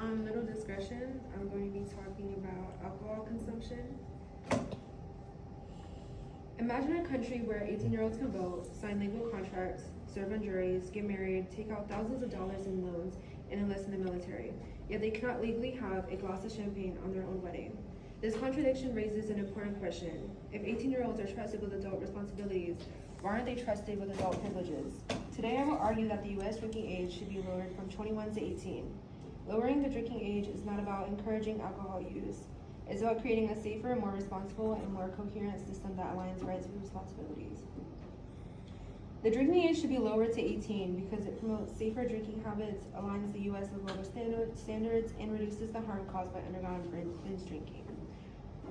Little discretion, I'm going to be talking about alcohol consumption. Imagine a country where 18-year-olds can vote, sign legal contracts, serve on juries, get married, take out thousands of dollars in loans, and enlist in the military. Yet they cannot legally have a glass of champagne on their own wedding. This contradiction raises an important question. If 18-year-olds are trusted with adult responsibilities, why aren't they trusted with adult privileges? Today I will argue that the U.S. drinking age should be lowered from 21 to 18. Lowering the drinking age is not about encouraging alcohol use. It's about creating a safer, more responsible, and more coherent system that aligns rights with responsibilities. The drinking age should be lowered to 18 because it promotes safer drinking habits, aligns the U.S. with global standards, and reduces the harm caused by underground binge drinking.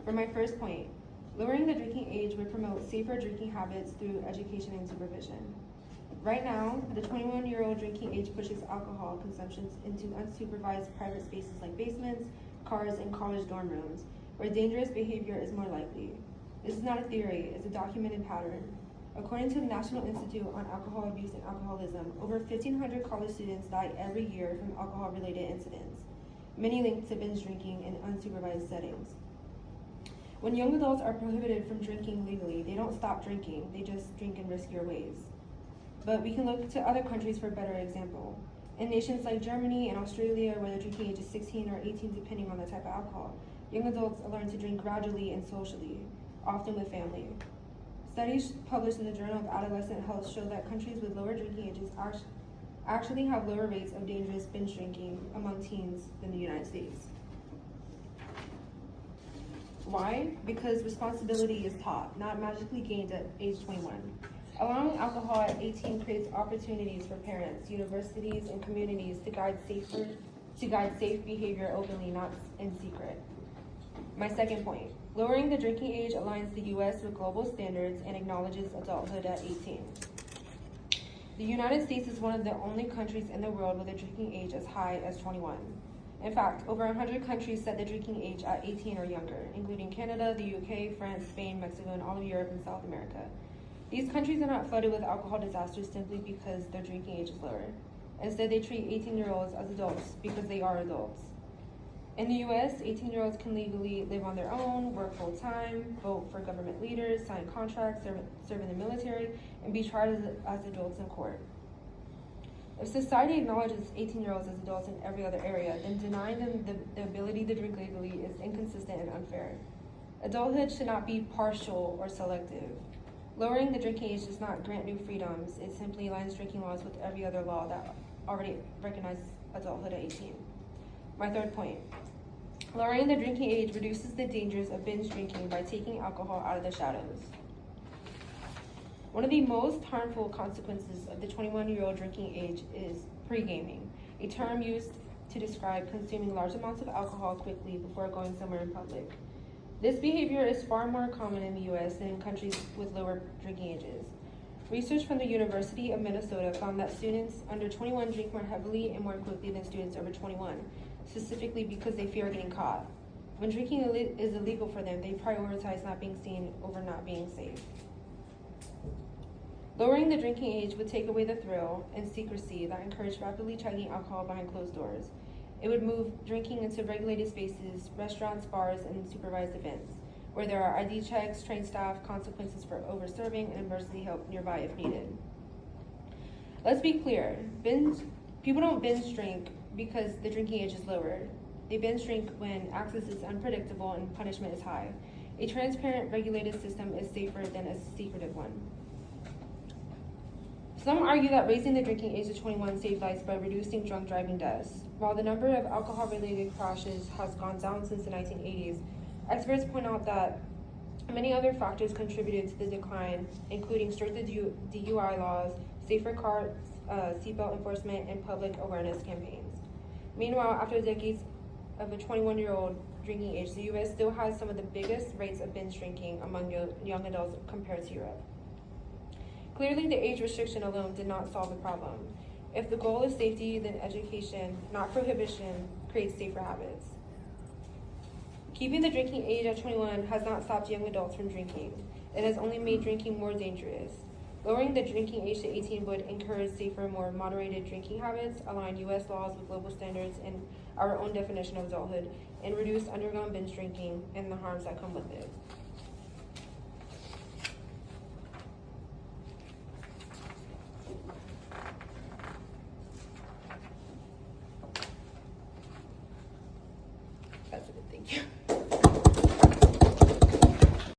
For my first point, lowering the drinking age would promote safer drinking habits through education and supervision. Right now, the 21-year-old drinking age pushes alcohol consumption into unsupervised private spaces like basements, cars, and college dorm rooms, where dangerous behavior is more likely. This is not a theory, it's a documented pattern. According to the National Institute on Alcohol Abuse and Alcoholism, over 1,500 college students die every year from alcohol-related incidents, many linked to binge drinking in unsupervised settings. When young adults are prohibited from drinking legally, they don't stop drinking, they just drink in riskier ways. But we can look to other countries for a better example. In nations like Germany and Australia, where the drinking age is 16 or 18 depending on the type of alcohol, young adults learn to drink gradually and socially, often with family. Studies published in the Journal of Adolescent Health show that countries with lower drinking ages actually have lower rates of dangerous binge drinking among teens than the United States. Why? Because responsibility is taught, not magically gained at age 21. Allowing alcohol at 18 creates opportunities for parents, universities, and communities to guide safe behavior openly, not in secret. My second point, lowering the drinking age aligns the U.S. with global standards and acknowledges adulthood at 18. The United States is one of the only countries in the world with a drinking age as high as 21. In fact, over 100 countries set the drinking age at 18 or younger, including Canada, the UK, France, Spain, Mexico, and all of Europe and South America. These countries are not flooded with alcohol disasters simply because their drinking age is lower. Instead, they treat 18-year-olds as adults because they are adults. In the U.S., 18-year-olds can legally live on their own, work full-time, vote for government leaders, sign contracts, serve in the military, and be tried as adults in court. If society acknowledges 18-year-olds as adults in every other area, then denying them the ability to drink legally is inconsistent and unfair. Adulthood should not be partial or selective. Lowering the drinking age does not grant new freedoms, it simply aligns drinking laws with every other law that already recognizes adulthood at 18. My third point, lowering the drinking age reduces the dangers of binge drinking by taking alcohol out of the shadows. One of the most harmful consequences of the 21-year-old drinking age is pre-gaming, a term used to describe consuming large amounts of alcohol quickly before going somewhere in public. This behavior is far more common in the U.S. than in countries with lower drinking ages. Research from the University of Minnesota found that students under 21 drink more heavily and more quickly than students over 21, specifically because they fear getting caught. When drinking is illegal for them, they prioritize not being seen over not being safe. Lowering the drinking age would take away the thrill and secrecy that encourage rapidly chugging alcohol behind closed doors. It would move drinking into regulated spaces, restaurants, bars, and supervised events, where there are ID checks, trained staff, consequences for over-serving, and emergency help nearby if needed. Let's be clear, people don't binge drink because the drinking age is lowered. They binge drink when access is unpredictable and punishment is high. A transparent, regulated system is safer than a secretive one. Some argue that raising the drinking age to 21 saved lives by reducing drunk driving deaths. While the number of alcohol-related crashes has gone down since the 1980s, experts point out that many other factors contributed to the decline, including stricter DUI laws, safer car seatbelt enforcement, and public awareness campaigns. Meanwhile, after decades of a 21-year-old drinking age, the U.S. still has some of the biggest rates of binge drinking among young adults compared to Europe. Clearly, the age restriction alone did not solve the problem. If the goal is safety, then education, not prohibition, creates safer habits. Keeping the drinking age at 21 has not stopped young adults from drinking. It has only made drinking more dangerous. Lowering the drinking age to 18 would encourage safer, more moderated drinking habits, align U.S. laws with global standards and our own definition of adulthood, and reduce underground binge drinking and the harms that come with it. That's it, thank you.